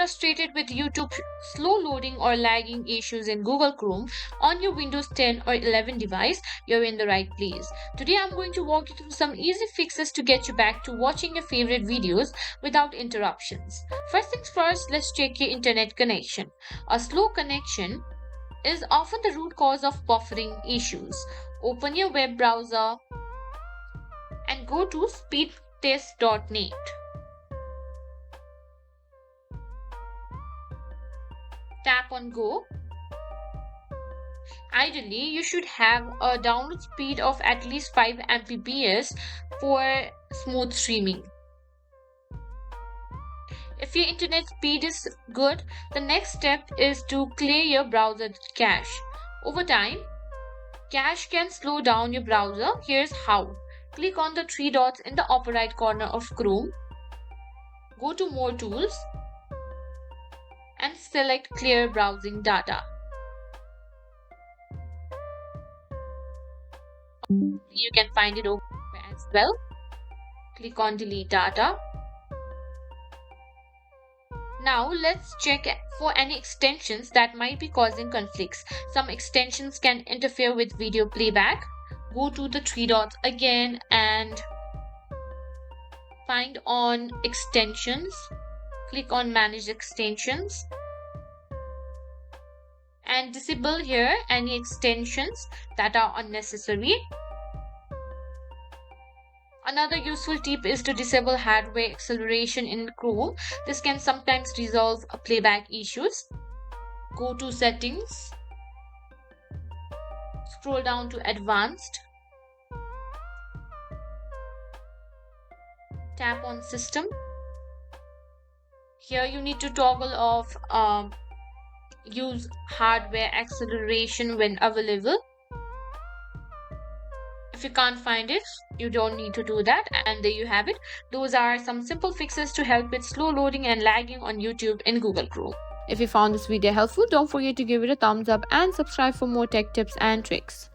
frustrated with YouTube slow loading or lagging issues in Google Chrome on your Windows 10 or 11 device, you're in the right place. Today I'm going to walk you through some easy fixes to get you back to watching your favorite videos without interruptions. First things first, let's check your internet connection. A slow connection is often the root cause of buffering issues. Open your web browser and go to speedtest.net. Tap on Go. Ideally, you should have a download speed of at least 5 Mbps for smooth streaming. If your internet speed is good, the next step is to clear your browser cache. Over time, cache can slow down your browser. Here's how. Click on the three dots in the upper right corner of Chrome. Go to More Tools and select Clear Browsing Data. You can find it over as well. Click on Delete Data. Now let's check for any extensions that might be causing conflicts. Some extensions can interfere with video playback. Go to the three dots again and find on extensions. Click on Manage Extensions and disable here any extensions that are unnecessary. Another useful tip is to disable hardware acceleration in Chrome. This can sometimes resolve playback issues. Go to Settings. Scroll down to Advanced. Tap on System. Here you need to toggle off use hardware acceleration when available. If you can't find it, you don't need to do that, and there you have it. Those are some simple fixes to help with slow loading and lagging on YouTube and Google Chrome. If you found this video helpful, don't forget to give it a thumbs up and subscribe for more tech tips and tricks.